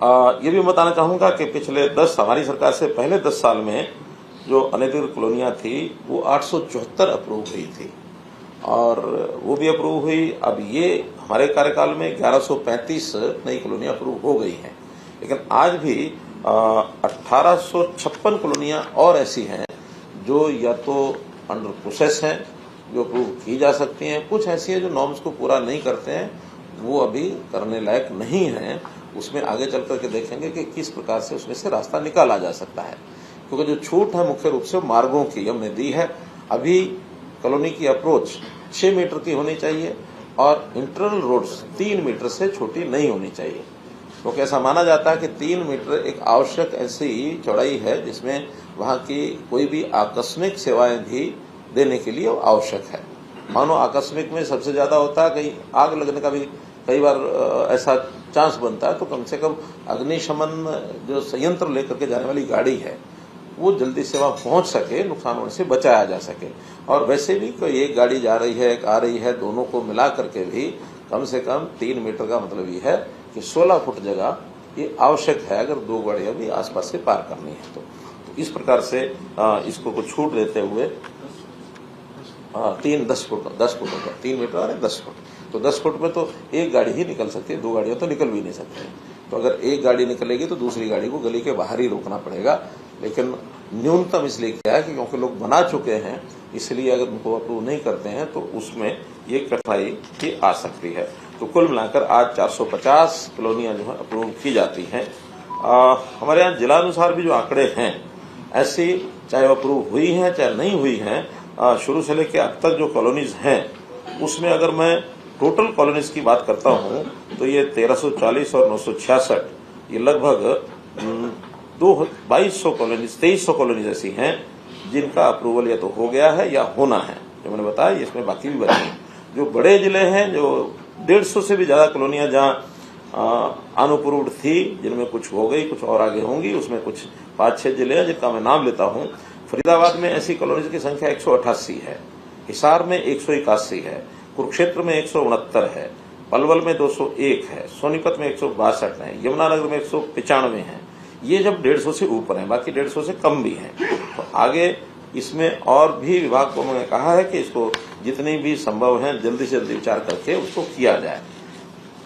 ये भी बताना चाहूंगा कि पिछले 10 हमारी सरकार से पहले 10 साल में जो अनधिकृत कॉलोनियां थी वो 874 अप्रूव हुई थी और वो भी अप्रूव हुई। अब ये हमारे कार्यकाल में 1135 नई कॉलोनियां अप्रूव हो गई हैं, लेकिन आज भी 1856 कॉलोनियां और ऐसी हैं जो या तो अंडर प्रोसेस हैं, जो अप्रूव की जा सकती हैं, कुछ ऐसी हैं जो नॉर्म्स को पूरा नहीं करते हैं, वो अभी करने लायक नहीं हैं। उसमें आगे चल करके देखेंगे कि किस प्रकार से उसमें से रास्ता निकाला जा सकता है, क्योंकि जो छूट है मुख्य रूप से मार्गों की हमने दी है। अभी कॉलोनी की अप्रोच 6 मीटर की होनी चाहिए और इंटरनल रोड्स 3 मीटर से छोटी नहीं होनी चाहिए, क्योंकि ऐसा माना जाता है कि 3 मीटर एक आवश्यक ऐसी चौड़ाई है जिसमें वहां की कोई भी आकस्मिक सेवाएं भी देने के लिए आवश्यक है। मानो आकस्मिक में सबसे ज्यादा होता है, कहीं आग लगने का भी कई बार ऐसा चांस बनता है, तो कम से कम अग्निशमन जो संयंत्र लेकर के जाने वाली गाड़ी है वो जल्दी से वहां पहुंच सके, नुकसान होने से बचाया जा सके। और वैसे भी कोई एक गाड़ी जा रही है, एक आ रही है, दोनों को मिला करके भी कम से कम 3 मीटर का मतलब ये है कि 16 फुट जगह ये आवश्यक है अगर 2 गाड़ियां भी आसपास से पार करनी है तो इस प्रकार से इसको कुछ छूट देते हुए 10 फुट होगा, 3 मीटर और 10 फुट। तो 10 फुट में तो एक गाड़ी ही निकल सकती है, 2 गाड़ियां तो निकल भी नहीं सकती। तो अगर एक गाड़ी निकलेगी तो दूसरी गाड़ी को गली के बाहर ही रोकना पड़ेगा। लेकिन न्यूनतम इसलिए क्या है कि क्योंकि लोग बना चुके हैं, इसलिए अगर उनको अप्रूव नहीं करते हैं तो उसमें ये कठिनाई भी आ सकती है। तो कुल मिलाकर आज 450 कॉलोनियां जो है अप्रूव की जाती हैं। हमारे यहाँ जिलानुसार भी जो आंकड़े हैं ऐसी, चाहे अप्रूव हुई हैं चाहे नहीं हुई हैं, शुरू से लेकर अब तक जो कॉलोनीज हैं उसमें अगर मैं टोटल कॉलोनीज की बात करता हूं तो ये 1340 और 966, ये लगभग 2200 कॉलोनीज 2300 कॉलोनीज ऐसी हैं जिनका अप्रूवल या तो हो गया है या होना है। जो मैंने बताया इसमें बाकी भी बची हैं। जो बड़े जिले हैं, जो 150 से भी ज्यादा कॉलोनियां जहां अनअप्रूव्ड थी, जिनमें कुछ हो गई, कुछ और आगे होंगी, उसमें कुछ 5-6 जिले हैं जिनका मैं नाम लेता हूं। फरीदाबाद में ऐसी कॉलोनीज की संख्या 188 है, हिसार में 181 है, कुरुक्षेत्र में 169 है, पलवल में 201 है, सोनीपत में 162 है, यमुनानगर में 195 है। ये जब 150 से ऊपर है, बाकी 150 से कम भी हैं। तो आगे इसमें और भी विभाग को मैंने कहा है कि इसको जितनी भी संभव है जल्दी से जल्दी विचार करके उसको किया जाए।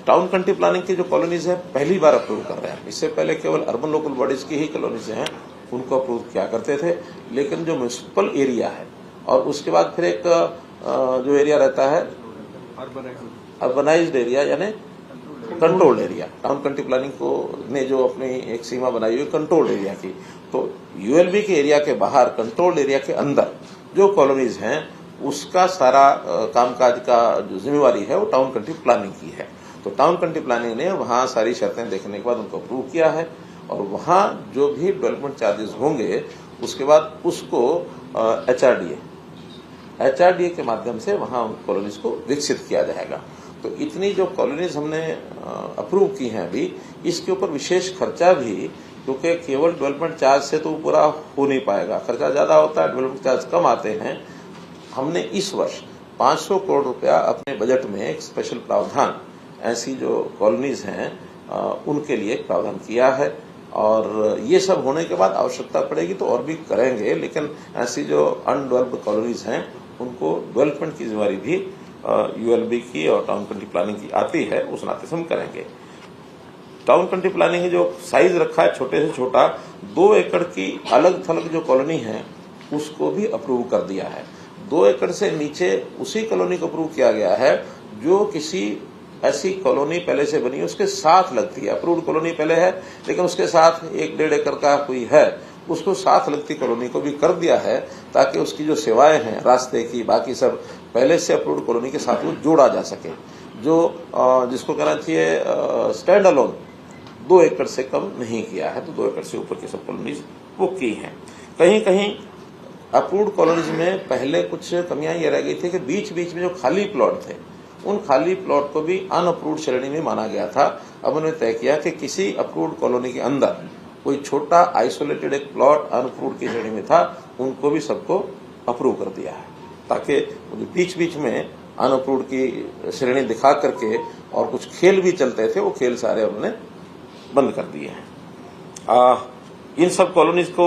टाउन कंट्री प्लानिंग की जो कॉलोनीज है पहली बार अप्रूव कर रहे हैं। इससे पहले केवल अर्बन लोकल बॉडीज की ही कॉलोनीज हैं, उनको अप्रूव किया करते थे। लेकिन जो म्युनिसिपल एरिया है और उसके बाद फिर एक जो एरिया रहता है अर्बनाइज्ड एरिया यानी controlled area, town country planning को ने जो अपनी एक सीमा बनाई हुई कंट्रोल्ड एरिया की, तो यूएलबी के एरिया के बाहर कंट्रोल्ड एरिया के अंदर जो कॉलोनीज हैं उसका सारा कामकाज का जो जिम्मेवारी है वो टाउन कंट्री प्लानिंग की है। तो टाउन कंट्री प्लानिंग ने वहां सारी शर्तें देखने के बाद उनको अप्रूव किया है और वहां जो भी डेवलपमेंट चार्जेस होंगे उसके बाद उसको एचआरडीए के माध्यम से वहां उन कॉलोनीज को विकसित किया जाएगा। तो इतनी जो कॉलोनीज हमने अप्रूव की हैं अभी, इसके ऊपर विशेष खर्चा भी, क्योंकि केवल डेवलपमेंट चार्ज से तो पूरा हो नहीं पाएगा, खर्चा ज्यादा होता है, डेवलपमेंट चार्ज कम आते हैं। हमने इस वर्ष 500 करोड़ रुपया अपने बजट में एक स्पेशल प्रावधान ऐसी जो कॉलोनीज हैं उनके लिए प्रावधान किया है और ये सब होने के बाद आवश्यकता पड़ेगी तो और भी करेंगे। लेकिन ऐसी जो अनडेवलप्ड कॉलोनीज हैं उनको डेवलपमेंट की जिम्मेवारी भी यूएलबी की और टाउन कंट्री प्लानिंग की आती है, उस नाते से हम करेंगे। टाउन कंट्री प्लानिंग की जो साइज रखा है छोटे से छोटा 2 एकड़ की अलग थलग जो कॉलोनी है उसको भी अप्रूव कर दिया है। 2 एकड़ से नीचे उसी कॉलोनी को अप्रूव किया गया है जो किसी ऐसी कॉलोनी पहले से बनी उसके साथ लगती है। अप्रूव्ड कॉलोनी पहले है लेकिन उसके साथ 1-1.5 एकड़ का कोई है, उसको साथ लगती कॉलोनी को भी कर दिया है ताकि उसकी जो सेवाएं हैं रास्ते की बाकी सब पहले से अप्रूव्ड कॉलोनी के साथ वो जोड़ा जा सके। जो जिसको कहना चाहिए स्टैंड अलोन 2 एकड़ से कम नहीं किया है, तो 2 एकड़ से ऊपर की सब कॉलोनीज वो की हैं। कहीं कहीं अप्रूव्ड कॉलोनीज में पहले कुछ कमियां ये रह गई थी कि बीच बीच में जो खाली प्लॉट थे उन खाली प्लॉट को भी अनअप्रूव्ड श्रेणी में माना गया था। अब उन्होंने तय किया कि किसी अप्रूव्ड कॉलोनी के अंदर कोई छोटा आइसोलेटेड एक प्लॉट अनअप्रूव्ड की श्रेणी में था, उनको भी सबको अप्रूव कर दिया है ताकि बीच बीच में अनअप्रूव्ड की श्रेणी दिखा करके और कुछ खेल भी चलते थे वो खेल सारे उन्होंने बंद कर दिए हैं। इन सब कॉलोनीज को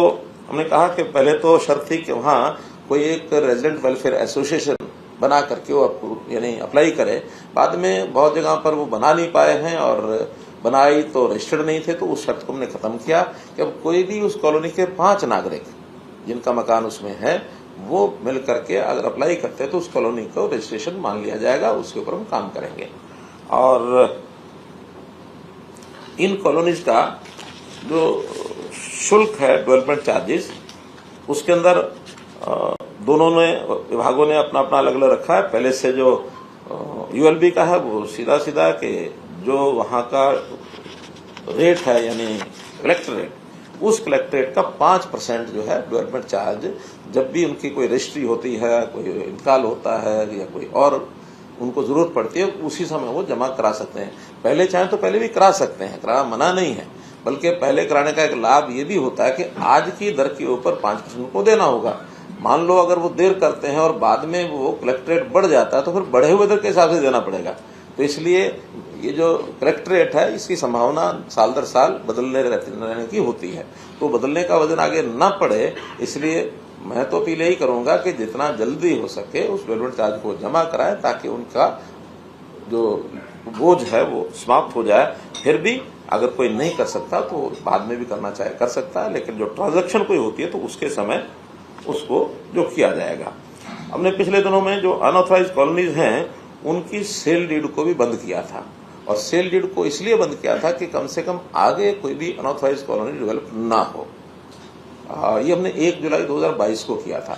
हमने कहा कि पहले तो शर्त थी कि वहां कोई एक रेजिडेंट वेलफेयर एसोसिएशन बना करके वो यानी अप्लाई करे। बाद में बहुत जगह पर वो बना नहीं पाए हैं और बनाई तो रजिस्टर्ड नहीं थे, तो उस शर्त को हमने खत्म किया कि अब कोई भी उस कॉलोनी के 5 नागरिक जिनका मकान उसमें है वो मिल करके अगर अप्लाई करते हैं तो उस कॉलोनी को रजिस्ट्रेशन मान लिया जाएगा, उसके ऊपर हम काम करेंगे। और इन कॉलोनीज का जो शुल्क है डेवलपमेंट चार्जेस, उसके अंदर दोनों ने विभागों ने अपना अपना अलग अलग रखा है। पहले से जो यूएलबी का है वो सीधा सीधा कि जो वहां का रेट है यानी कलेक्टर रेट, उस कलेक्टर रेट का 5% जो है डेवलपमेंट चार्ज जब भी उनकी कोई रजिस्ट्री होती है, कोई इंतकाल होता है या कोई और उनको जरूरत पड़ती है, उसी समय वो जमा करा सकते हैं। पहले चाहे तो पहले भी करा सकते हैं, कराना मना नहीं है, बल्कि पहले कराने का एक लाभ ये भी होता है कि आज की दर के ऊपर 5% को देना होगा। मान लो अगर वो देर करते हैं और बाद में वो कलेक्ट्रेट बढ़ जाता है तो फिर बढ़े हुए दर के हिसाब से देना पड़ेगा। तो इसलिए ये जो कलेक्ट्रेट है इसकी संभावना साल दर साल बदलने रहने की होती है, तो बदलने का वजन आगे न पड़े, इसलिए मैं तो अपील यही करूंगा कि जितना जल्दी हो सके उस डेवलपमेंट चार्ज को जमा कराएं ताकि उनका जो बोझ है वो समाप्त हो जाए। फिर भी अगर कोई नहीं कर सकता तो बाद में भी करना चाहे कर सकता है, लेकिन जो ट्रांजैक्शन कोई होती है तो उसके समय उसको जो किया जाएगा। हमने पिछले दिनों में जो अनऑथराइज कॉलोनीज हैं उनकी सेल डीड को भी बंद किया था, और सेल डीड को इसलिए बंद किया था कि कम से कम आगे कोई भी अनऑथराइज कॉलोनी डेवलप ना हो। ये हमने 1 जुलाई 2022 को किया था।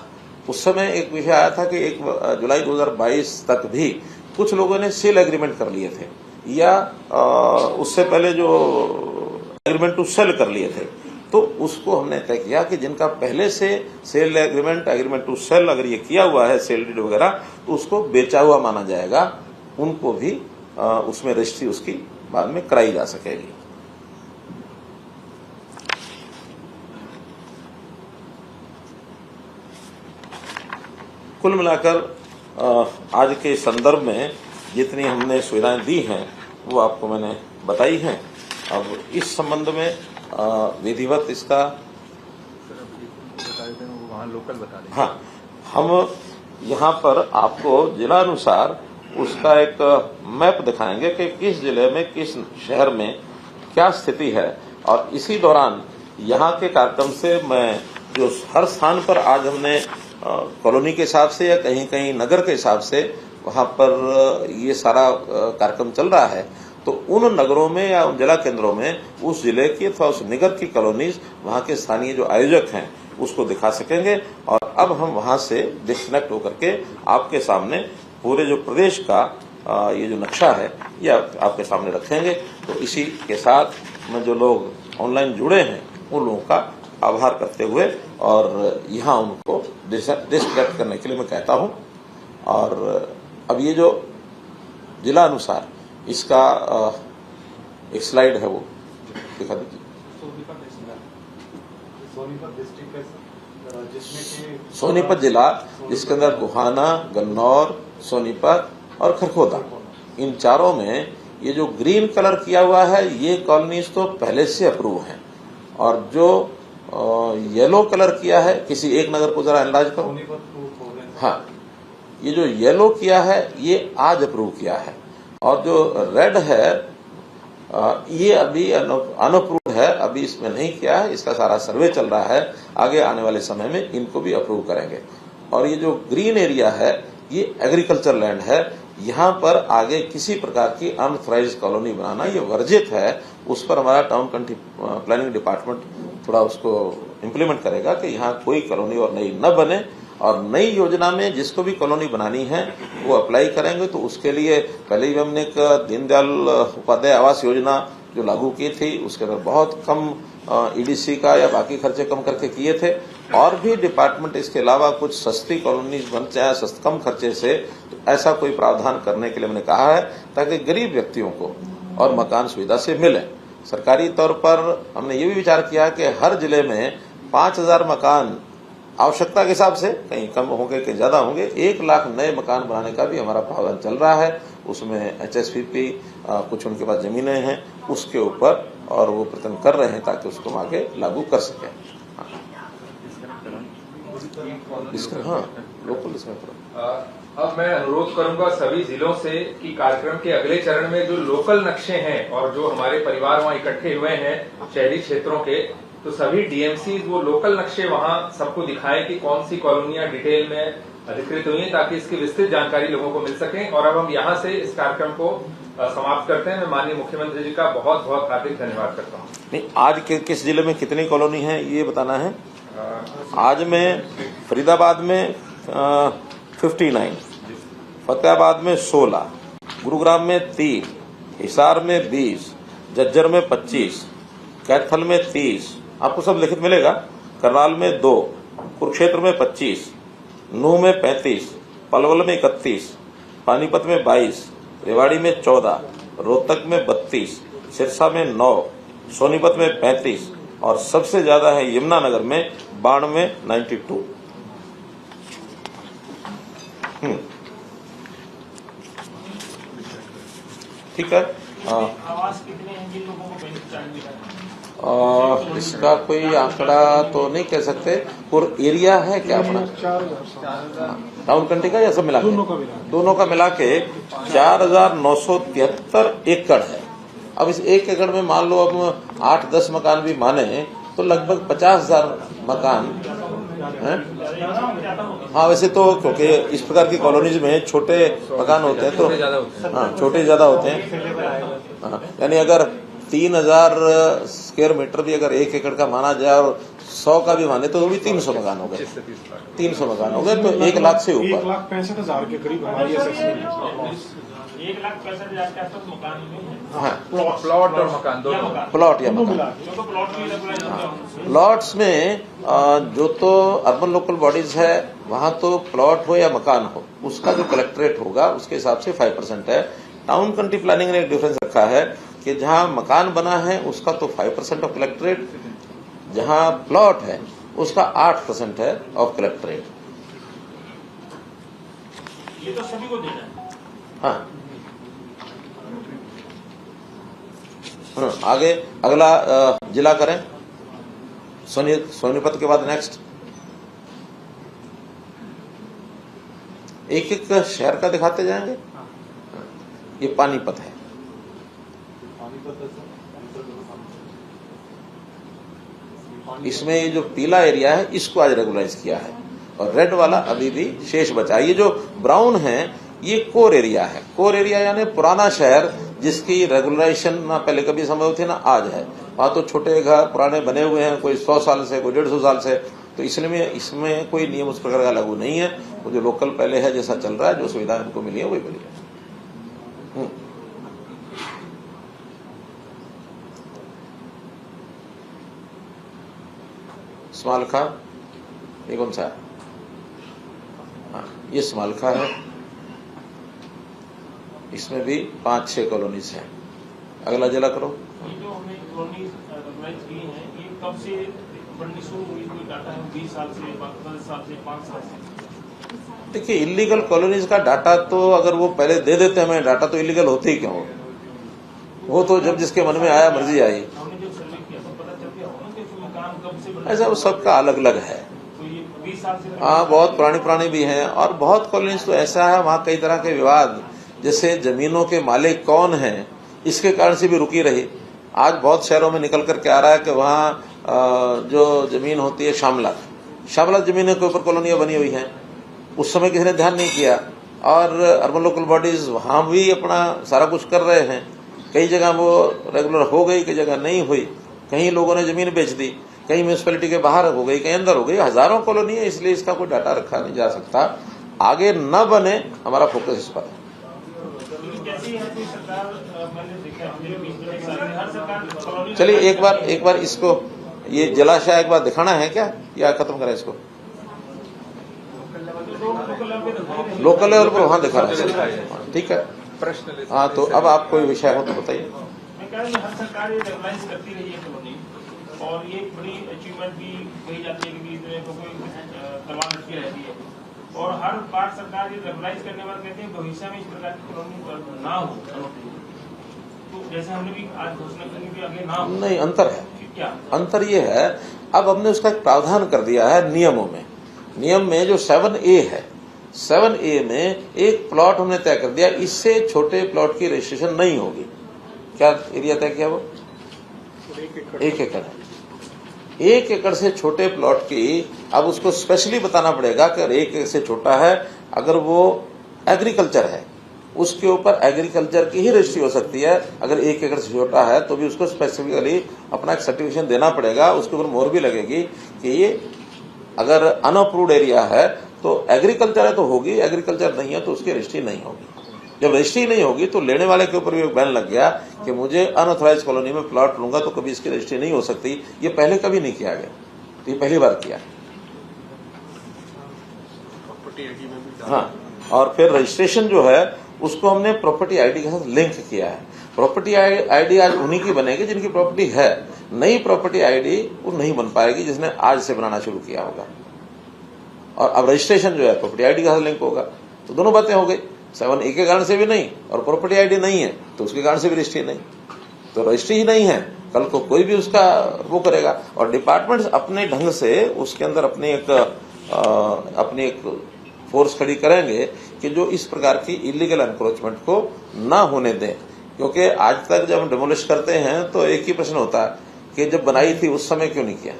उस समय एक विषय आया था कि 1 जुलाई 2022 तक भी कुछ लोगों ने सेल एग्रीमेंट कर लिए थे या उससे पहले जो एग्रीमेंट टू सेल कर लिए थे, तो उसको हमने तय किया कि जिनका पहले से सेल एग्रीमेंट टू सेल अगर ये किया हुआ है सेल डीड वगैरह, तो उसको बेचा हुआ माना जाएगा, उनको भी उसमें रजिस्ट्री उसकी बाद में कराई जा सकेगी। कुल मिलाकर आज के संदर्भ में जितनी हमने सुविधाएं दी हैं वो आपको मैंने बताई हैं। अब इस संबंध में विधिवत इसका वहाँ लोकल बता दें। हाँ, हम यहाँ पर आपको जिलानुसार उसका एक मैप दिखाएंगे कि किस जिले में किस शहर में क्या स्थिति है, और इसी दौरान यहाँ के कार्यक्रम से मैं जो हर स्थान पर आज हमने कॉलोनी के हिसाब से या कहीं कहीं नगर के हिसाब से वहाँ पर ये सारा कार्यक्रम चल रहा है, तो उन नगरों में या उन जिला केंद्रों में उस जिले की अथवा उस निगर की कॉलोनीज वहाँ के स्थानीय जो आयोजक हैं उसको दिखा सकेंगे। और अब हम वहाँ से डिस्कनेक्ट होकर के आपके सामने पूरे जो प्रदेश का ये जो नक्शा है ये आपके सामने रखेंगे। तो इसी के साथ में जो लोग ऑनलाइन जुड़े हैं उन लोगों का आभार करते हुए और यहाँ उनको डिस्कनेक्ट करने के लिए मैं कहता हूँ। और अब ये जो जिला अनुसार इसका एक स्लाइड है वो दिखा दीजिए। सोनीपत जिला जिसके अंदर गोहाना, गन्नौर, सोनीपत और खरखोदा, इन चारों में ये जो ग्रीन कलर किया हुआ है ये कॉलोनीज तो पहले से अप्रूव हैं, और जो येलो कलर किया है, किसी एक नगर को जरा एनालाइज करो। हाँ, ये जो येलो किया है ये आज अप्रूव किया है, और जो रेड है ये अभी अनअप्रूव्ड है, अभी इसमें नहीं किया है, इसका सारा सर्वे चल रहा है, आगे आने वाले समय में इनको भी अप्रूव करेंगे। और ये जो ग्रीन एरिया है ये एग्रीकल्चर लैंड है, यहाँ पर आगे किसी प्रकार की अनऑथराइज्ड कॉलोनी बनाना ये वर्जित है। उस पर हमारा टाउन प्लानिंग डिपार्टमेंट थोड़ा उसको इम्प्लीमेंट करेगा कि यहाँ कोई कॉलोनी और नई न बने, और नई योजना में जिसको भी कॉलोनी बनानी है वो अप्लाई करेंगे। तो उसके लिए पहले ही हमने एक दीनदयाल उपाध्याय आवास योजना जो लागू की थी उसके अंदर बहुत कम ईडीसी का या बाकी खर्चे कम करके किए थे, और भी डिपार्टमेंट इसके अलावा कुछ सस्ती कॉलोनीज बन जाए कम खर्चे से, तो ऐसा कोई प्रावधान करने के लिए मैंने कहा है ताकि गरीब व्यक्तियों को और मकान सुविधा से मिले। सरकारी तौर पर हमने ये भी विचार किया कि हर जिले में 5000 मकान आवश्यकता के हिसाब से कहीं कम होंगे कहीं ज्यादा होंगे। 1 लाख नए मकान बनाने का भी हमारा प्रावधान चल रहा है। उसमें HSPP कुछ उनके पास जमीनें हैं उसके ऊपर, और वो प्रयत्न कर रहे हैं ताकि उसको आगे लागू कर सकें। हाँ, लोकल इसमें अब मैं अनुरोध करूंगा सभी जिलों से कि कार्यक्रम के अगले चरण में जो लोकल नक्शे हैं और जो हमारे परिवार वहां इकट्ठे हुए हैं शहरी क्षेत्रों के, तो सभी DMC वो लोकल नक्शे वहां सबको दिखाएं कि कौन सी कॉलोनियां डिटेल में अधिकृत हुई हैं, ताकि इसकी विस्तृत जानकारी लोगों को मिल सके। और अब हम यहाँ से इस कार्यक्रम को समाप्त करते हैं। मैं माननीय मुख्यमंत्री जी का बहुत बहुत हार्दिक धन्यवाद करता हूँ। नहीं, आज किस जिले में कितनी कॉलोनी है ये बताना है। आज में फरीदाबाद में 59, फतेहाबाद में 16, गुरुग्राम में 3, हिसार में 20, झज्जर में 25, कैथल में 30, आपको सब लिखित मिलेगा, करनाल में 2, कुरुक्षेत्र में 25, नूह में 35, पलवल में 31, पानीपत में 22, रेवाड़ी में 14, रोहतक में 32, सिरसा में 9, सोनीपत में 35 और सबसे ज्यादा है यमुनानगर में 92, 92। ठीक है। आवास कितने हैं जिन लोगों को बेनिफिट मिला? इसका कोई आंकड़ा तो नहीं कह सकते। और एरिया है क्या अपना 4,000 टाउन कंट्री का या सब मिला के? दोनों का मिला के 4,973 एकड़ है। अब इस 1 एकड़ में मान लो अब 8-10 मकान भी माने तो लगभग 50,000 मकान है। हाँ, वैसे तो क्योंकि इस प्रकार की कॉलोनीज में छोटे मकान होते हैं तो हाँ छोटे ज्यादा होते हैं। हाँ, यानी अगर 3,000 स्क्वायर मीटर भी अगर 1 एकड़ का माना जाए और 100 का भी माने तो भी 300 मकान हो गए। 300 मकान हो गए तो 1 लाख से ऊपर 1,65,000 के करीब हमारी असेसमेंट है। 1,65,000 के आसपास मकान में हाँ, प्लॉट और मकान दोनों, प्लॉट या मकान। प्लॉट्स में जो तो अर्बन लोकल बॉडीज है वहां तो प्लॉट हो या मकान हो उसका जो कलेक्ट्रेट होगा उसके हिसाब से 5% है। टाउन कंट्री प्लानिंग ने एक डिफरेंस रखा है कि जहां मकान बना है उसका तो 5% ऑफ कलेक्ट्रेट, जहां प्लॉट है उसका 8% है ऑफ कलेक्ट्रेट। ये तो सभी को देना है। हाँ, आगे अगला जिला करें, सोनीपत के बाद नेक्स्ट। एक एक शहर का दिखाते जाएंगे। ये पानीपत है। इसमें ये जो पीला एरिया है इसको आज रेगुलाइज किया है और रेड वाला अभी भी शेष बचा है। ये जो ब्राउन है ये कोर एरिया है। कोर एरिया यानी पुराना शहर जिसकी रेगुलराइजेशन ना पहले कभी संभव थी ना आज है। वहां तो छोटे घर पुराने बने हुए हैं, कोई 100 साल से, कोई 150 साल से, तो इसलिए इसमें कोई नियम उस प्रकार का लागू नहीं है। वो जो लोकल पहले है जैसा चल रहा है, जो सुविधा उनको मिली है वही मिली है। स्मालखा ये कौन सा है? हाँ, ये स्मालखा है। इसमें भी 5-6 कॉलोनीज हैं। अगला जिला करो। ये जो हमने कॉलोनी रेगुलाइज की है ये कब से बननी शुरू हुई? कोई डाटा है 20 साल से, 10 साल से, 5 साल से? देखिए, इलीगल कॉलोनीज का डाटा तो अगर वो पहले दे देते हमें डाटा तो इलीगल होते ही क्यों? वो तो जब जिसके मन में आया मर्जी आई। हमने जब सर्वे किया तो पता चल गया होगा कि मकान कब से बना। ऐसा वो सबका अलग अलग है। तो ये 20 साल से हाँ, बहुत पुरानी भी हैं और बहुत कॉलोनीज तो ऐसा है वहाँ कई तरह के विवाद, जैसे जमीनों के मालिक कौन हैं इसके कारण से भी रुकी रही। आज बहुत शहरों में निकल करके आ रहा है कि वहाँ जो जमीन होती है शामलात जमीनों के ऊपर कॉलोनियां बनी हुई हैं। उस समय किसी ने ध्यान नहीं किया और अर्बन लोकल बॉडीज वहाँ भी अपना सारा कुछ कर रहे हैं। कई जगह वो रेगुलर हो गई, कई जगह नहीं हुई। कहीं लोगों ने जमीन बेच दी, कहीं म्यूनिसिपैलिटी के बाहर हो गई, कहीं अंदर हो गई। हजारों कॉलोनी है, इसलिए इसका कोई डाटा रखा नहीं जा सकता। आगे न बने, हमारा फोकस इस पर है। चलिए एक बार इसको ये जलाशय एक बार दिखाना है क्या या खत्म करें इसको? लोकल लेवल पर वहाँ दिखा रहा है। ठीक है, हाँ, तो अब आप कोई विषय हो तो बताइए। मैं कह रहा हूं हर सरकार ये रेगुलाइज करती रही है कॉलोनी और ये एक बड़ी अचीवमेंट भी कही जाती है कि इसमें तो कोई तलवार लटकी रहती है। और हर बार सरकार ये रेगुलाइज करने वाले कहते हैं भविष्य में इस प्रकार की कॉलोनी ना हो। तो जैसे हमने भी आज घोषणा करी कि आगे ना हो। नहीं, अंतर है। क्या अंतर ये है, अब हमने उसका एक प्रावधान कर दिया है नियमों में। नियम में जो 7A है, 7A में एक प्लॉट हमने तय कर दिया, इससे छोटे प्लॉट की रजिस्ट्रेशन नहीं होगी। क्या एरिया तय किया वो? 1 एकड़ है। 1 एकड़ से छोटे प्लॉट की अब उसको स्पेशली बताना पड़ेगा कि 1 एकड़ से छोटा है, अगर वो एग्रीकल्चर है उसके ऊपर एग्रीकल्चर की ही रजिस्ट्री हो सकती है। अगर 1 एकड़ से छोटा है तो भी उसको स्पेसिफिकली अपना एक सर्टिफिकेशन देना पड़ेगा, उसके ऊपर मोहर भी लगेगी कि ये अगर अनअप्रूव्ड एरिया है तो एग्रीकल्चर है तो होगी, एग्रीकल्चर नहीं है तो उसकी रजिस्ट्री नहीं होगी। जब रजिस्ट्री नहीं होगी तो लेने वाले के ऊपर भी एक बैन लग गया कि मुझे अनऑथराइज कॉलोनी में प्लॉट लूंगा तो कभी इसकी रजिस्ट्री नहीं हो सकती। ये पहले कभी नहीं किया गया, तो ये पहली बार किया। हाँ, और फिर रजिस्ट्रेशन जो है उसको हमने प्रॉपर्टी आईडी के साथ लिंक किया है। प्रॉपर्टी आईडी आज उन्हीं की बनेगी जिनकी प्रॉपर्टी है। नई प्रॉपर्टी आईडी वो नहीं बन पाएगी जिसने आज से बनाना शुरू किया होगा। और अब रजिस्ट्रेशन जो है प्रॉपर्टी आईडी के साथ लिंक होगा, तो दोनों बातें हो गई। 7A के कारण से भी नहीं और प्रॉपर्टी आईडी नहीं है तो उसके कारण से भी रजिस्ट्री नहीं। तो रजिस्ट्री ही नहीं है, कल को कोई भी उसका वो करेगा। और डिपार्टमेंट्स अपने ढंग से उसके अंदर अपनी एक फोर्स खड़ी करेंगे कि जो इस प्रकार की इलीगल एनक्रोचमेंट को ना होने दें। क्योंकि आज तक जब हम डिमोलिश करते हैं तो एक ही प्रश्न होता है कि जब बनाई थी उस समय क्यों नहीं किया,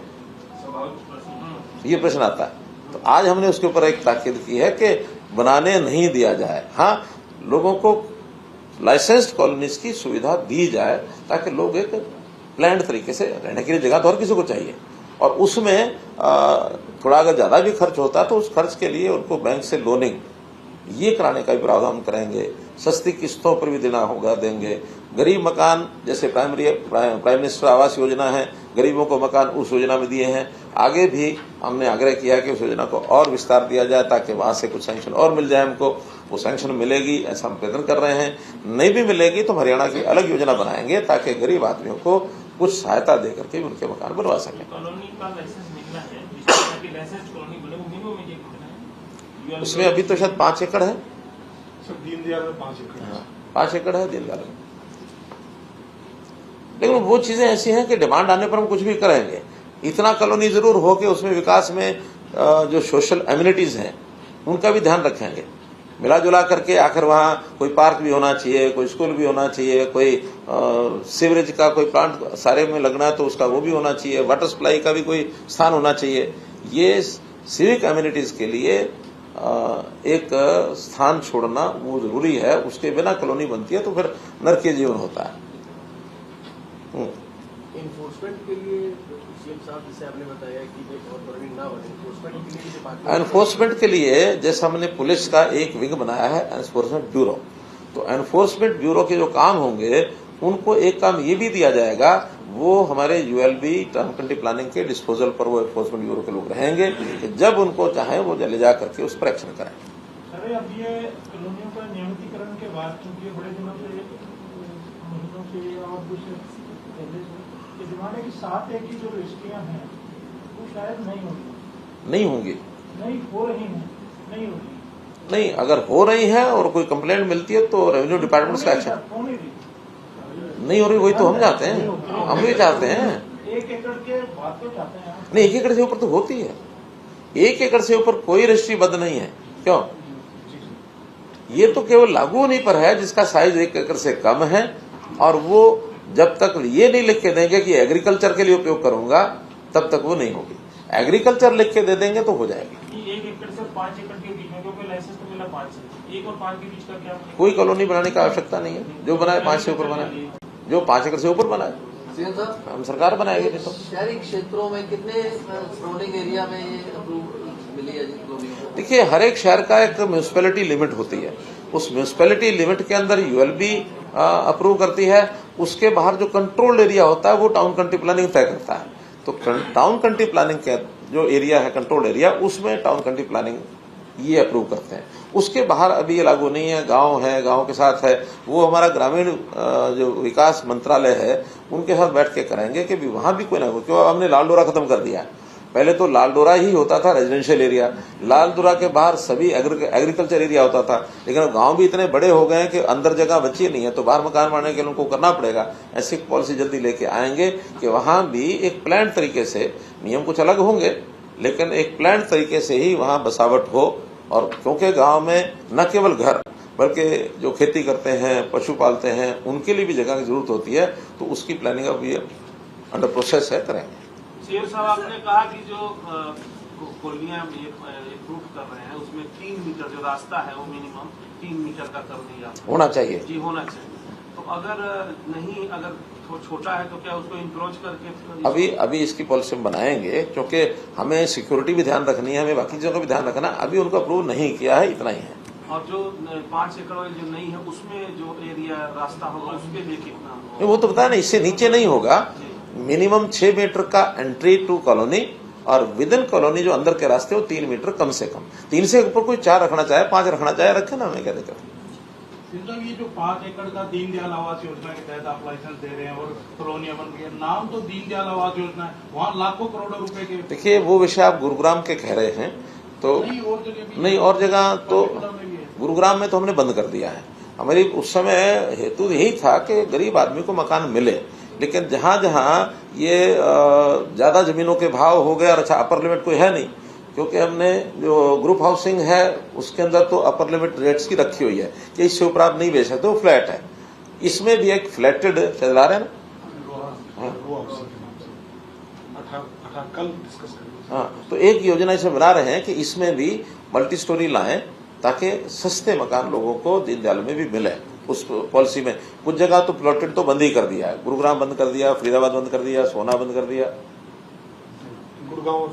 ये प्रश्न आता है। तो आज हमने उसके ऊपर एक ताकीद की है कि बनाने नहीं दिया जाए। हाँ, लोगों को लाइसेंस्ड कॉलोनीज की सुविधा दी जाए ताकि लोग एक प्लान्ड तरीके से रहने के लिए जगह तो हर किसी को चाहिए, और उसमें थोड़ा अगर ज्यादा भी खर्च होता है तो उस खर्च के लिए उनको बैंक से लोनिंग ये कराने का भी प्रावधान करेंगे। सस्ती किस्तों पर भी देना होगा, देंगे। गरीब मकान जैसे प्राइम मिनिस्टर आवास योजना है, गरीबों को मकान उस योजना में दिए हैं। आगे भी हमने आग्रह किया कि उस योजना को और विस्तार दिया जाए ताकि वहां से कुछ सैंक्शन और मिल जाए हमको। वो सैंक्शन मिलेगी ऐसा हम प्रयत्न कर रहे हैं। नहीं भी मिलेगी तो हरियाणा की अलग योजना बनाएंगे ताकि गरीब आदमियों को कुछ सहायता देकर के उनके मकान बनवा सकें। कॉलोनी का लाइसेंस निकला है, जिसमें लाइसेंस कॉलोनी बने मिनिमम में कितना है? उसमें अभी तो शायद 5 एकड़ है, दीनदयाल में 5 एकड़। हाँ, 5 एकड़ है दीनदयाल में। लेकिन वो चीजें ऐसी हैं कि डिमांड आने पर हम कुछ भी करेंगे। इतना कॉलोनी जरूर हो कि उसमें विकास में जो सोशल एमिनिटीज हैं उनका भी ध्यान रखेंगे। मिला जुला करके आखिर वहां कोई पार्क भी होना चाहिए, कोई स्कूल भी होना चाहिए, कोई सीवरेज का कोई प्लांट सारे में लगना है तो उसका वो भी होना चाहिए, वाटर सप्लाई का भी कोई स्थान होना चाहिए। ये सिविक एमिनिटीज के लिए एक स्थान छोड़ना वो जरूरी है। उसके बिना कॉलोनी बनती है तो फिर नरकीय जीवन होता है। एनफोर्समेंट के लिए सीएम साहब जैसे आपने बताया कि और बर्निंग ना बने, एनफोर्समेंट के लिए जैसे हमने पुलिस का एक विंग बनाया है एनफोर्समेंट ब्यूरो, तो एनफोर्समेंट ब्यूरो के जो काम होंगे उनको एक काम ये भी दिया जाएगा, वो हमारे यूएलबी टर्म कंट्री प्लानिंग के डिस्पोजल पर वो एनफोर्समेंट ब्यूरो के लोग रहेंगे कि जब उनको चाहे वो ले जा करके उस पर एक्शन करें। अरे अब ये कॉलोनियों का नियमितीकरण के बाद क्योंकि बड़े दिनों से महीनों से और दूसरे पहले से डिमांड है कि 7A की जो रजिस्ट्रियां हैं वो शायद नहीं होंगी, नहीं होंगी, नहीं हो रही हैं, नहीं होगी, नहीं अगर हो रही है और कोई कंप्लेंट मिलती है तो रेवेन्यू डिपार्टमेंट का एक्शन। नहीं हो रही वही तो हम चाहते हैं, हम भी चाहते हैं। 1 एकड़ के बाद तो चाहते हैं नहीं, 1 एकड़ से ऊपर तो होती है। 1 एकड़ से ऊपर कोई रजिस्ट्री बंद नहीं है। क्यों? ये तो केवल लागू नहीं पर है जिसका साइज 1 एकड़ से कम है, और वो जब तक ये नहीं लिख के देंगे कि एग्रीकल्चर के लिए उपयोग करूंगा तब तक वो नहीं होगी। एग्रीकल्चर लिख के दे देंगे तो हो जाएगी। 1 एकड़ से 5 एकड़ के बीच में, क्योंकि लाइसेंस तो मिला 5 से, 1 और 5 के बीच का क्या? कोई कॉलोनी बनाने की आवश्यकता नहीं है। जो बनाए 5 से ऊपर बनाए, जो 5 एकड़ से ऊपर बनाए हम सरकार बनाएगी। नहीं तो शहरी क्षेत्रों में कितने सराउंडिंग एरिया में ये अप्रूव मिली है? देखिए, हर एक शहर का एक म्यूनिसिपैलिटी लिमिट होती है। उस म्यूनिसिपैलिटी लिमिट के अंदर यूएलबी अप्रूव करती है। उसके बाहर जो कंट्रोल्ड एरिया होता है वो टाउन कंट्री प्लानिंग तय करता है। तो टाउन कंट्री प्लानिंग का जो एरिया है कंट्रोल्ड एरिया, उसमें टाउन कंट्री प्लानिंग ये अप्रूव करते हैं। उसके बाहर अभी ये लागू नहीं है। गांव है, गांव के साथ है, वो हमारा ग्रामीण जो विकास मंत्रालय है उनके साथ बैठ के करेंगे कि वहां भी कोई ना, क्यों हमने लाल डोरा खत्म कर दिया। पहले तो लाल डोरा ही होता था रेजिडेंशियल एरिया, लाल डोरा के बाहर सभी एग्रीकल्चर एरिया होता था। लेकिन गांव भी इतने बड़े हो गए हैं कि अंदर जगह बची नहीं है, तो बाहर मकान बनाने के लिए उनको करना पड़ेगा। ऐसी पॉलिसी जल्दी लेके आएंगे कि वहां भी एक प्लान तरीके से, नियम कुछ अलग होंगे लेकिन एक प्लान तरीके से ही वहां बसावट हो। और क्योंकि गांव में न केवल घर बल्कि जो खेती करते हैं, पशु पालते हैं, उनके लिए भी जगह की जरूरत होती है, तो उसकी प्लानिंग अभी अंडर प्रोसेस है, करेंगे। शेर साहब, आपने कहा कि जो कॉलोनियां ये अप्रूव कर रहे हैं उसमें 3 मीटर जो रास्ता है वो मिनिमम 3 मीटर का कर दिया होना चाहिए जी, होना चाहिए। तो अगर नहीं, अगर छोटा है तो क्या उसको इंक्रोच करके अभी इसकी पॉलिसी हम बनाएंगे, क्योंकि हमें सिक्योरिटी भी ध्यान रखनी है, हमें बाकी चीजों का भी ध्यान रखना। अभी उनको अप्रूव नहीं किया है, इतना ही है। और जो 5 एकड़ वाली जो नहीं है उसमें जो एरिया रास्ता होगा उसके लिए कितना? वो तो बताया ना, इससे नीचे नहीं होगा। मिनिमम 6 मीटर का एंट्री टू कॉलोनी, और विद इन कॉलोनी जो अंदर के रास्ते वो 3 मीटर कम से कम। 3 से ऊपर कोई 4 रखना चाहे, 5 रखना चाहे, रखे ना, हमें क्या दिक्कत है। ये जो 5 एकड़ का दीनदयाल आवास योजना के तहत आप लाइसेंस दे रहे हैं और कॉलोनियां बन गई, नाम तो दीनदयाल आवास योजना है, वहाँ लाखों करोड़ों रुपए के। देखिए, वो विषय आप गुरुग्राम के कह रहे हैं, तो नहीं और जगह तो गुरुग्राम में तो हमने बंद कर दिया है। हमारी उस समय हेतु यही था कि गरीब आदमी को मकान मिले, लेकिन जहां जहां ये ज्यादा जमीनों के भाव हो गए, और अच्छा अपर लिमिट कोई है नहीं, क्योंकि हमने जो ग्रुप हाउसिंग है उसके अंदर तो अपर लिमिट रेट्स की रखी हुई है कि इससे ऊपर आप नहीं बेच सकते, वो फ्लैट है। इसमें भी एक फ्लैटेड चला रहे हैं ना, हाँ, तो एक योजना इसमें बना रहे हैं कि इसमें भी मल्टी स्टोरी लाएं ताकि सस्ते मकान लोगों को दीनदयाल में भी मिले। उस पॉलिसी में कुछ जगह तो प्लॉटेड तो बंद ही कर दिया है, गुरुग्राम बंद कर दिया, फरीदाबाद बंद कर दिया, सोना बंद कर दिया, गुड़गांव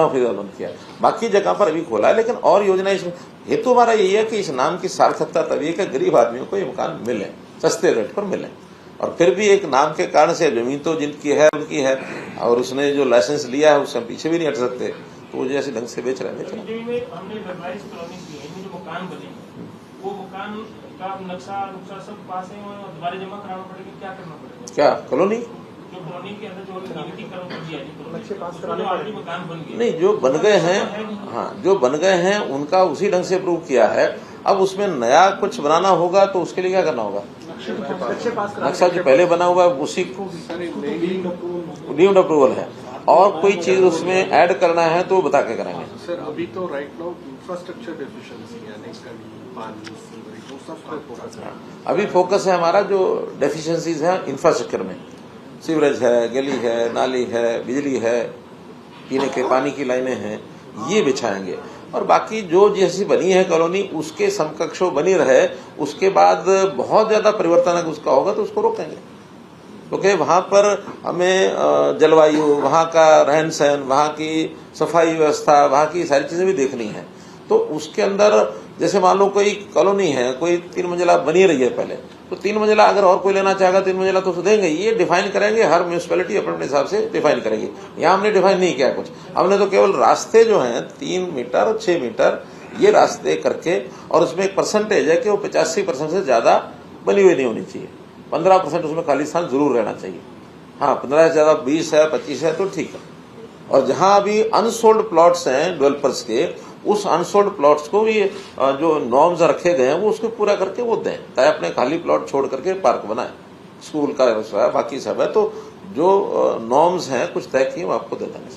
फरीदाबाद बंद किया, बाकी जगह पर अभी खोला है। लेकिन और योजना इसमें हेतु हमारा यही है कि इस नाम की सार्थकता तभी है कि गरीब आदमियों को ये मकान मिले, सस्ते रेट पर मिले। और फिर भी एक नाम के कारण से जमीन तो जिनकी है उनकी है, और उसने जो लाइसेंस लिया है उससे हम पीछे भी नहीं हट सकते, तो वो जैसे ढंग से बेच रहे हैं। हमने लर्नाइज कॉलोनी की है, जो मकान बने वो मकान का नक्शा सब पास है, दोबारा जमा कराना पड़ेगा, क्या करना पड़ेगा? क्या कॉलोनी जो कॉलोनी के अंदर जो निगमीकरण कर दिया है, मकान बन गए नहीं, जो बन गए हैं, हाँ, जो बन गए हैं उनका उसी ढंग से अप्रूव किया है। अब उसमें नया कुछ बनाना होगा तो उसके लिए क्या करना होगा? नक्शा जो पहले बना हुआ है उसी को डीम्ड अप्रूवल है, और कोई चीज उसमें ऐड करना है तो बता के करेंगे। सर, अभी तो राइट नाउ इंफ्रास्ट्रक्चर डेफिशिएंसी यानी पानी, सीवरेज, वो सब पे फोकस है। अभी फोकस है हमारा जो डेफिशिएंसीज है इंफ्रास्ट्रक्चर में, सीवरेज है, गली है, नाली है, बिजली है, पीने के पानी की लाइनें हैं, ये बिछाएंगे। और बाकी जो जैसी बनी है कॉलोनी उसके समकक्षों बनी रहे, उसके बाद बहुत ज्यादा परिवर्तन उसका होगा तो उसको रोकेंगे, क्योंकि वहां पर हमें जलवायु, वहां का रहन सहन, वहां की सफाई व्यवस्था, वहां की सारी चीजें भी देखनी है। तो उसके अंदर जैसे मान लो कोई कॉलोनी है, कोई 3 मंजिला बनी रही है पहले, तो 3 मंजिला अगर और कोई लेना चाहेगा 3 मंजिला तो देंगे। ये डिफाइन करेंगे, हर म्यूनिसिपैलिटी अपने अपने हिसाब से डिफाइन करेगी। यहाँ हमने डिफाइन नहीं किया कुछ, हमने तो केवल रास्ते जो हैं 3 मीटर और 6 मीटर ये रास्ते करके, और उसमें एक परसेंटेज है कि वो 85% से ज्यादा बनी हुई नहीं होनी चाहिए, 15% उसमें खाली स्थान जरूर रहना चाहिए। हाँ, 15 से ज्यादा 20 है, 25 है तो ठीक है। और जहां अभी अनसोल्ड प्लॉट्स हैं डेवलपर्स के, उस अनसोल्ड प्लॉट्स को भी जो नॉर्म्स रखे गए हैं वो उसको पूरा करके वो दें, चाहे अपने खाली प्लॉट छोड़ करके पार्क बनाए, स्कूल का व्यवस्था बाकी सब है। तो जो नॉर्म्स हैं कुछ तय किए वो आपको दे देंगे।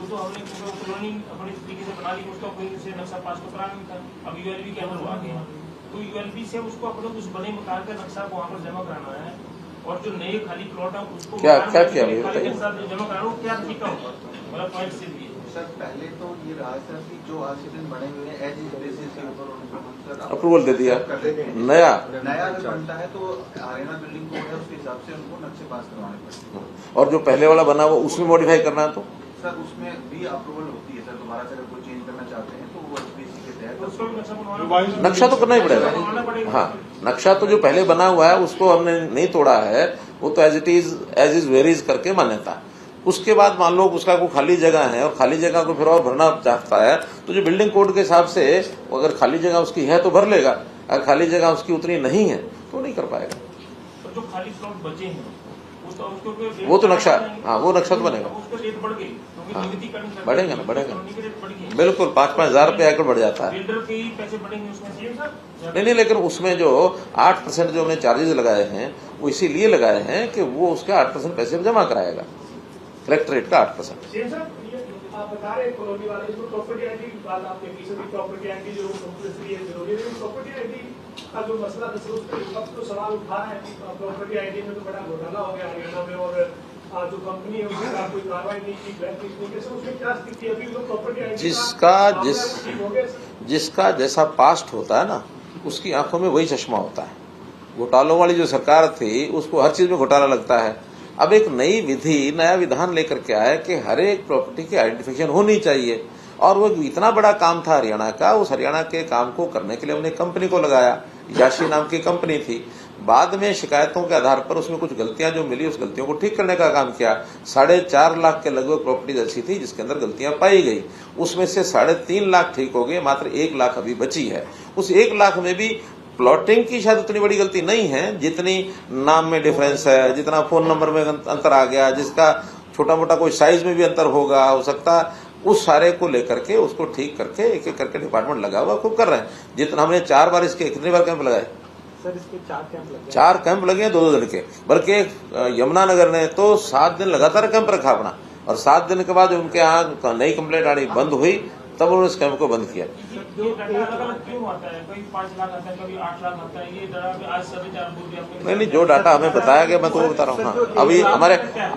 तो हमने कॉलोनी अपने तरीके से बना ली, उसका कोई से नक्शा पास तो करा नहीं था, अब यूएलबी के अंदर आ गया, तो यूएलबी से उसको अपने उस बने मकान का नक्शा वहाँ पर जमा कराना है, और जो नए खाली प्लॉट है उसको क्या जमा कराना, क्या तरीका होगा? मतलब पॉइंट से भी सर, पहले तो ये रहा सर कि जो आज के दिन बने हुए हैं एज इज बेसिस के ऊपर उनको अप्रूवल दे दिया। नया अगर बनता है तो आरेना बिल्डिंग कोड है, उसके हिसाब से उनको नक्शे पास करवाने पड़ते हैं। और जो पहले वाला बना वो उसमें मॉडिफाई करना है तो सर उसमें भी अप्रूवल होती है सर, दोबारा से अगर कोई चेंज करना चाहते हैं तो वो एसपीसी के तहत नक्शा तो करना ही पड़ेगा। हाँ, नक्शा तो जो पहले बना हुआ है उसको हमने नहीं तोड़ा है, वो तो एज इज वेरीज करके मान्यता। उसके बाद मान लो उसका कोई खाली जगह है और खाली जगह को फिर और भरना चाहता है, तो जो बिल्डिंग कोड के हिसाब से अगर खाली जगह उसकी है तो भर लेगा, अगर खाली जगह उसकी उतनी नहीं है तो नहीं कर पाएगा। तो जो खाली प्लॉट बचे हैं वो तो नक्शा, हाँ वो नक्शा तो बनेगा, उसका रेट बढ़ गई, हाँ, क्योंकि बढ़ेगा ना, बढ़ेगा बढ़ेगा, बिल्कुल 5-5 हजार रुपये एकड़ बढ़ जाता है। बिल्डर के ही पैसे बढ़ेंगे उसमें। नहीं, लेकिन उसमें जो 8% जो हमने चार्जेस लगाए हैं वो इसीलिए लगाए हैं कि वो उसके 8% पैसे जमा कराएगा, कलेक्ट्रेट का 8%। आप बता रहे कॉलोनी वाले जो प्रॉपर्टी आईडी की बात आपने की, सभी प्रॉपर्टी आईडी जो कंपल्सरी है जरूरी है, प्रॉपर्टी आईडी का जो मसला था उस पर वक्त तो सवाल उठा है कि प्रॉपर्टी आईडी में तो बड़ा घोटाला हो गया हरियाणा में, और जो कंपनी है उसके साथ कोई कार्रवाई नहीं की, ब्लैक लिस्ट नहीं, कैसे उसमें क्या स्थिति है अभी? तो प्रॉपर्टी आईडी जिसका जैसा पास्ट होता है ना, उसकी आंखों में वही चश्मा होता है। घोटालों वाली जो सरकार थी उसको हर चीज में घोटाला लगता है। अब एक नई विधि, नया विधान लेकर के आया कि हर एक प्रॉपर्टी की आइडेंटिफिकेशन होनी चाहिए, और वो इतना बड़ा काम था हरियाणा का, उस हरियाणा के काम को करने के लिए हमने कंपनी को लगाया, याशी नाम की कंपनी थी। बाद में शिकायतों के आधार पर उसमें कुछ गलतियां जो मिली, उस गलतियों को ठीक करने का काम किया। 4.5 लाख के लगभग प्रॉपर्टीज ऐसी थी जिसके अंदर गलतियां पाई गई, उसमें से 3.5 लाख ठीक हो गए, मात्र 1 लाख अभी बची है। उस 1 लाख में भी प्लॉटिंग की शायद उतनी बड़ी गलती नहीं है जितनी नाम में डिफरेंस है, जितना फोन नंबर में अंतर आ गया, जिसका छोटा मोटा कोई साइज में भी अंतर होगा, हो सकता, उस सारे को लेकर के उसको ठीक करके एक एक करके डिपार्टमेंट लगा हुआ खूब कर रहे हैं। जितना हमने 4 बार इसके कितनी बार कैंप लगाए? सर इसके 4 कैंप लगे, 4 कैंप लगे हैं 2-2 दिन के, बल्कि यमुनानगर ने तो 7 दिन लगातार कैंप रखा अपना, और 7 दिन के बाद उनके यहाँ नई कंप्लेंट आनी बंद हुई, तब उन्होंने इस कैंप को बंद किया। ये डाटा अलग-अलग क्यों आता है? कोई 5 लाख आता है, कभी 8 लाख आता है, ये डाटा आज 4.5 बोल दिया। नहीं, जो डाटा हमें बताया गया मैं तो वो बता रहा हूँ। हाँ,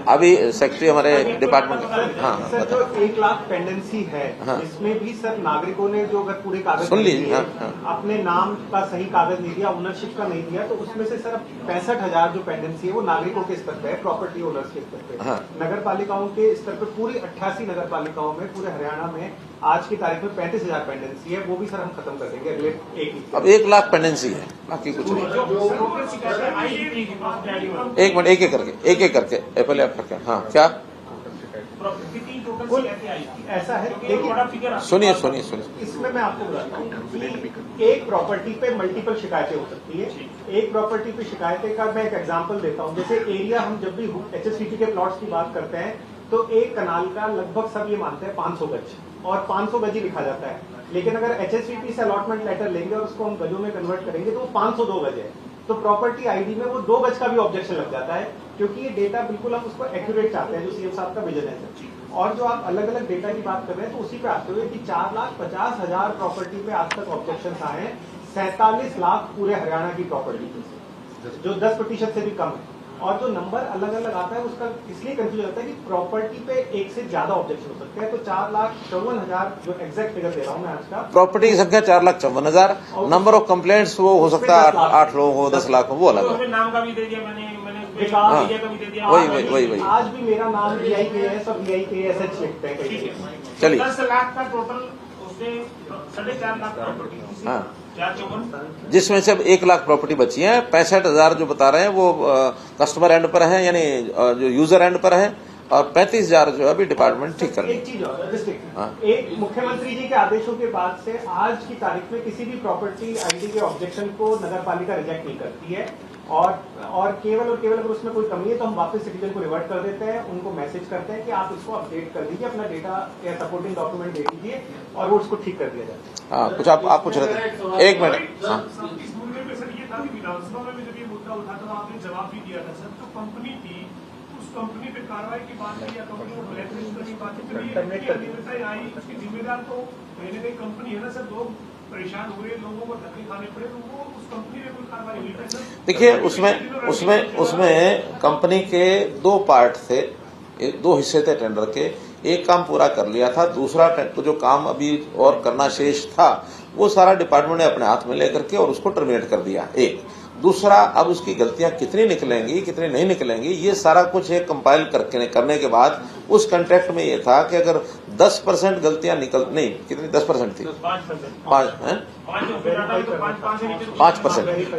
अभी सेक्रेटरी हमारे डिपार्टमेंट, हाँ सर जो 1 लाख पेंडेंसी है, हाँ, इसमें भी सर नागरिकों ने जो अगर पूरे कागज सुन लीजिए, हाँ, अपने नाम का सही कागज नहीं दिया, ओनरशिप का नहीं दिया, तो उसमें से सर 65,000 जो पेंडेंसी है वो नागरिकों के स्तर पे है, प्रॉपर्टी ओनर्स के स्तर पे। हाँ, नगर पालिकाओं के स्तर पे पूरी 88 नगर पालिकाओं में पूरे हरियाणा में आज की तारीख में 35,000 पेंडेंसी है, वो भी सर हम खत्म कर देंगे अगले 1 वीक। अब 1 लाख पेंडेंसी है, बाकी कुछ नहीं। एक मिनट, एक एक करके पहले आप करके, हाँ क्या ऐसा है, देखिए सुनिए, इसमें मैं आपको बताता हूँ कि एक प्रॉपर्टी पे मल्टीपल शिकायतें हो सकती है। एक प्रॉपर्टी पे शिकायतें का मैं एक एग्जांपल देता हूँ। जैसे एरिया, हम जब भी HSCT के प्लॉट्स की बात करते हैं तो एक कनाल का लगभग सब ये मानते हैं 500 गज, और 500 गज ही लिखा जाता है। लेकिन अगर HSCT से अलॉटमेंट लेटर लेंगे और उसको हम गजों में कन्वर्ट करेंगे तो वो 502 गज है। तो प्रॉपर्टी आईडी में वो 2 गज का भी ऑब्जेक्शन लग जाता है, क्योंकि ये डेटा बिल्कुल हम उसको एक्यूरेट चाहते हैं, जो सीएम साहब का विजन है। और जो आप अलग अलग डेटा की बात कर रहे हैं तो उसी पे आते हुए कि 4,50,000 प्रॉपर्टी पे आज तक ऑब्जेक्शन आए हैं, 47 लाख पूरे हरियाणा की प्रॉपर्टी पे, जो 10% से भी कम है। और जो नंबर अलग अलग आता है उसका इसलिए कंफ्यूजन होता है कि प्रॉपर्टी पे एक से ज्यादा ऑब्जेक्शन हो सकते हैं। तो 4,54,000 जो एग्जैक्ट फिगर दे रहा हूँ मैं आज का, प्रॉपर्टी की संख्या 4,54,000, नंबर ऑफ कंप्लेंट्स वो हो सकता है 8 लोग हो, 10 लाख हो, वो अलग है। नाम का भी दे दिया मैंने हाँ, का भी दे दिया, वही आज भी मेरा नाम VIKS और VIKSH लिखते हैं। चलिए 10 लाख का टोटल, उससे 4.5 लाख प्रॉपर्टी, हाँ, 454, जिसमें से अब 1 लाख प्रॉपर्टी बची है। 65,000 जो बता रहे हैं वो कस्टमर एंड पर है, यानी जो यूजर एंड पर है, और 35,000 जो अभी डिपार्टमेंट ठीक कर रही है। एक चीज और, हाँ, एक मुख्यमंत्री जी के आदेशों के बाद से आज की तारीख में किसी भी प्रॉपर्टी आईडी के ऑब्जेक्शन को नगर पालिका रिजेक्ट नहीं करती है, और केवल अगर उसमें कोई कमी है तो हम वापस सिटीजन को रिवर्ट कर देते हैं, उनको मैसेज करते हैं कि आप इसको अपडेट कर दीजिए, अपना डेटा या सपोर्टिंग डॉक्यूमेंट दे दीजिए, और वो उसको ठीक कर दिया जाए। हाँ, कुछ आप पूछ रहे थे, 1 मिनट। हाँ, इस मुद्दे पे सर ये था कि विधानसभा में जब ये मुद्दा उठा तो आपने जवाब भी दिया था सर, तो कंपनी थी, उस कंपनी पे कार्रवाई की बात की या कंपनी को ब्लैकलिस्ट करने की बात की, तो ये अनियमितताएं आई, उसकी जिम्मेदार तो कहीं ना कहीं कंपनी है ना सर। लोग परेशान हुए, लोगों को धक्के खाने पड़े, तो वो उस कंपनी में कोई कार्रवाई हुई है? देखिए उसमें कंपनी के 2 पार्ट थे, 2 हिस्से थे टेंडर के। एक काम पूरा कर लिया था, दूसरा तो जो काम अभी और करना शेष था वो सारा डिपार्टमेंट ने अपने हाथ में लेकर के और उसको टर्मिनेट कर दिया। एक दूसरा, अब उसकी गलतियां कितनी निकलेंगी कितनी नहीं निकलेंगी, ये सारा कुछ एक कंपाइल करने के बाद उस कॉन्ट्रैक्ट में ये था कि अगर 10% गलतियां निकल नहीं कितनी 10% थी 5%।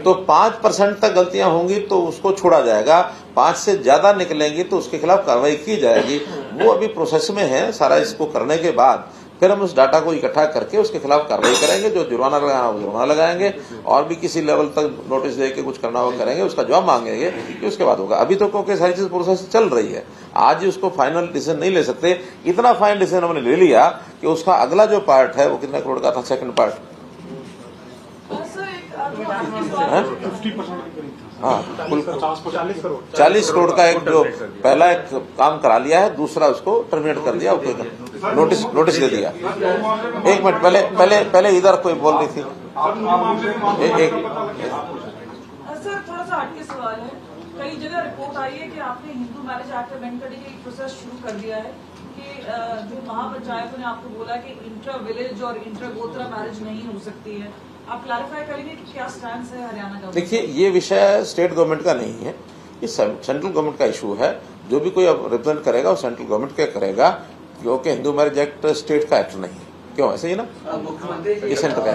तो 5% तक गलतियां होंगी तो उसको छोड़ा जाएगा, 5 से ज्यादा निकलेंगी तो उसके खिलाफ कार्रवाई की जाएगी। वो अभी प्रोसेस में है। सारा इसको करने के बाद फिर हम उस डाटा को इकट्ठा करके उसके खिलाफ कार्रवाई करेंगे। जो जुर्माना लगाना वो जुर्माना लगाएंगे, और भी किसी लेवल तक नोटिस दे के कुछ करना वो करेंगे, उसका जवाब मांगेंगे कि उसके बाद होगा। अभी तो क्योंकि सारी चीज प्रोसेस चल रही है, आज ही उसको फाइनल डिसीजन नहीं ले सकते। इतना फाइनल डिसीजन हमने ले लिया कि उसका अगला जो पार्ट है वो कितना करोड़ का था, सेकंड पार्ट 40 करोड़ का एक जो पहला एक काम करा लिया है, दूसरा उसको टर्मिनेट कर दिया, नोटिस दे दिया। एक मिनट पहले इधर कोई बोल रही थी। सर थोड़ा सा हटके सवाल है। कई जगह रिपोर्ट आई है कि आपने हिंदू मैरिज एक्ट अमेंड करने के एक प्रोसेस शुरू कर दिया है कि जो महापंचायतों ने आपको बोला कि इंट्रा विलेज और इंट्रा गोत्रा मैरिज नहीं हो सकती है। आप क्लैरिफाई करेंगे कि क्या स्टैंड है हरियाणा का? देखिए, ये विषय स्टेट गवर्नमेंट का नहीं है, ये सेंट्रल गवर्नमेंट का इशू है। जो भी कोई रिप्रेजेंट करेगा वो सेंट्रल गवर्नमेंट का करेगा, क्योंकि हिंदू मैरिज एक्ट स्टेट का एक्ट नहीं है। क्यों ऐसे ही ना, ये सेंटर का है।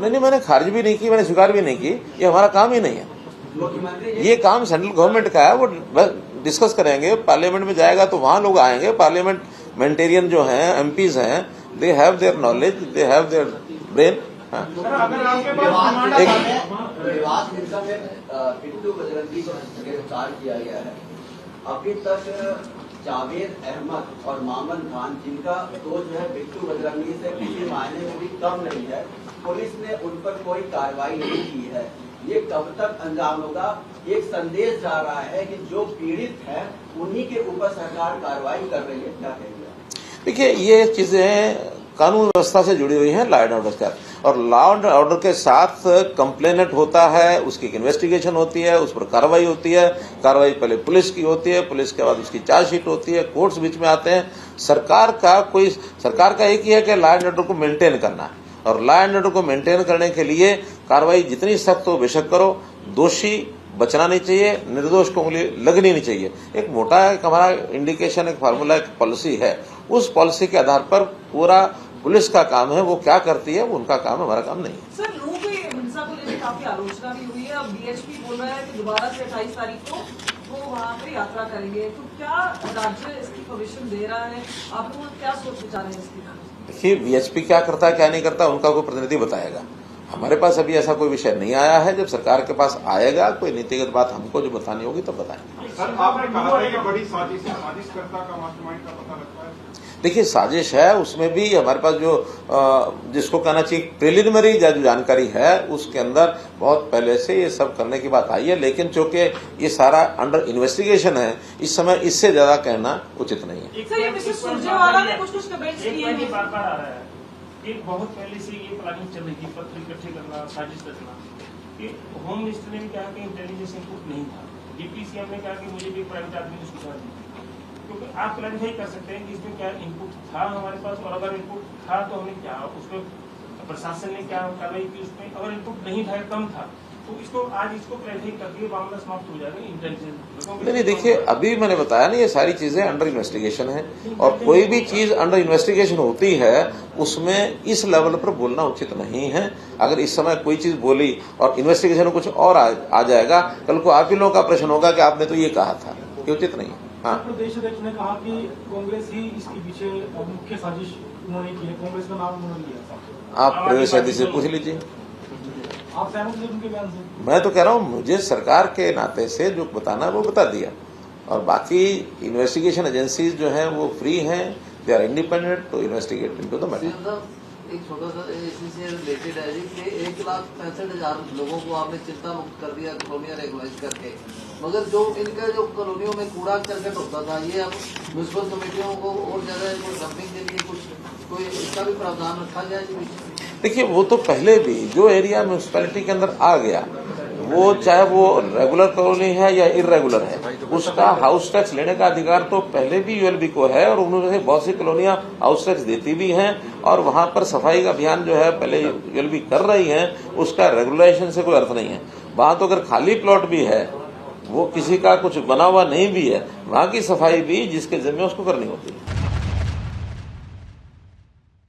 नहीं, मैंने खारिज भी नहीं की, मैंने स्वीकार भी नहीं की। ये हमारा काम ही नहीं है। ये काम सेंट्रल गवर्नमेंट का है। वो डिस्कस करेंगे, पार्लियामेंट में जाएगा तो वहां लोग आएंगे। पार्लियामेंटेरियन जो हैं, एमपीज हैं, they have their knowledge, they have their brain. विवाद हिंसा में बिट्टू बजरंगी को गिरफ्तार किया गया है। अभी तक जावेद अहमद और मामन खान, जिनका दोष जो है बिट्टू बजरंगी से किसी मायने में भी कम नहीं है, पुलिस ने उन पर कोई कार्रवाई नहीं की है। ये कब तक अंजाम होगा? एक संदेश जा रहा है कि जो पीड़ित है उन्हीं के ऊपर सरकार कार्रवाई कर रही है। क्या कहेंगे? देखिए, ये चीजें कानून व्यवस्था से जुड़ी हुई हैं, लॉ एंड ऑर्डर के साथ। और लॉ एंड ऑर्डर के साथ कंप्लेनेंट होता है, उसकी इन्वेस्टिगेशन होती है, उस पर कार्रवाई होती है। कार्रवाई पहले पुलिस की होती है, पुलिस के बाद उसकी चार्जशीट होती है, कोर्ट्स बीच में आते हैं। सरकार का एक ही है कि लॉ एंड ऑर्डर को मेंटेन करना है, और लॉ एंड ऑर्डर को मेंटेन करने के लिए कार्रवाई जितनी सख्त हो बेशक करो। दोषी बचना नहीं चाहिए, निर्दोष को उंगली लगनी नहीं चाहिए। एक मोटा एक हमारा इंडिकेशन, एक फार्मूला, एक पॉलिसी है। उस पॉलिसी के आधार पर पूरा पुलिस का काम है, वो क्या करती है वो उनका काम है, हमारा काम नहीं है। सर, लोगों की हिंसा को लेकर काफी आलोचना भी हुई है। अब बीएचपी बोल रहा है कि दोबारा से 28 तारीख को वो वहाँ पे यात्रा करेंगे। तो क्या राज्य इसकी परमिशन दे रहा है? आप लोग क्या सोच विचार है इसकी? देखिए, बीएचपी क्या करता है क्या नहीं करता, उनका कोई प्रतिनिधि बताएगा। हमारे पास अभी ऐसा कोई विषय नहीं आया है। जब सरकार के पास आएगा कोई नीतिगत बात हमको जो बतानी होगी तब बताएंगे। सर, आपने कहा था कि बड़ी साजिशकर्ता का मास्टरमाइंड का पता लगता है। देखिए, साजिश है, उसमें भी हमारे पास जो जिसको कहना चाहिए प्रिलिमिनरी जो जानकारी है, उसके अंदर बहुत पहले से ये सब करने की बात आई है। लेकिन चूंकि ये सारा अंडर इन्वेस्टिगेशन है, इस समय इससे ज्यादा कहना उचित नहीं है। सर, ये मिसेस सुरजेवाला ने कुछ कमेंट्स किए हैं। बार आ रहा है कि बहुत पहले से ये प्लानिंग चल रही थी, पत्र इकट्ठे करना, साजिश रचना। कि होम मिनिस्टर ने भी कहा कि इंटेलिजेंस इनपुट नहीं था। डिप्टी सीएम ने कहा कि मुझे भी प्राइवेट आदमी ने सूचना दी। क्योंकि आप क्लैरिफाई कर सकते हैं कि इसमें क्या इनपुट था हमारे पास, और अगर इनपुट था तो हमने क्या उसमें प्रशासन ने क्या कार्रवाई की उसमें, अगर इनपुट नहीं था, कम था, तो इसको आज इसको क्लैरिफाई करके मामला समाप्त हो जाएगा। इंटेलिजेंस नहीं, देखिए, अभी मैंने बताया ना, ये सारी चीजें अंडर इन्वेस्टिगेशन है, और कोई भी चीज अंडर इन्वेस्टिगेशन होती है उसमें इस लेवल पर बोलना उचित नहीं है। अगर इस समय कोई चीज बोली और इन्वेस्टिगेशन में कुछ और आ जाएगा, कल को आप ही लोगों का प्रश्न होगा कि आपने तो ये कहा था, ये उचित नहीं है। हाँ, प्रदेश अध्यक्ष ने कहा कि कांग्रेस ही इसके पीछे मुख्य साजिश उन्होंने की है, कांग्रेस का नाम उन्होंने लिया। आप प्रदेश अध्यक्ष से पूछ लीजिए। आप सहमत हैं उनके बयान से? मैं तो कह रहा हूँ, मुझे सरकार के नाते से जो बताना है वो बता दिया, और बाकी इन्वेस्टिगेशन एजेंसीज जो हैं वो फ्री हैं, they are independent to investigate into the matter. एक छोटा सा इसी से रिलेटेड है जी कि 1,65,000 लोगों को आपने चिंता मुक्त कर दिया कॉलोनियां रेगुलाइज करके, मगर जो इनका जो कॉलोनियों में कूड़ा करकट होता था, ये अब म्यूनसिपल कमेटियों को और ज्यादा डंपिंग के लिए कोई इसका भी प्रावधान रखा गया जी? देखिए, वो तो पहले भी जो एरिया म्यूनसिपैलिटी के अंदर आ गया, वो चाहे वो रेगुलर कॉलोनी है या इरेगुलर है, उसका हाउस टैक्स लेने का अधिकार तो पहले भी यूएलबी को है, और उन्होंने बहुत सी कॉलोनियां हाउस टैक्स देती भी हैं, और वहां पर सफाई का अभियान जो है पहले यूएलबी कर रही है, उसका रेगुलराइजेशन से कोई अर्थ नहीं है। वहां तो अगर खाली प्लॉट भी है वो किसी का कुछ बना हुआ नहीं भी है, वहां की सफाई भी जिसके जिम्मे उसको करनी होती है।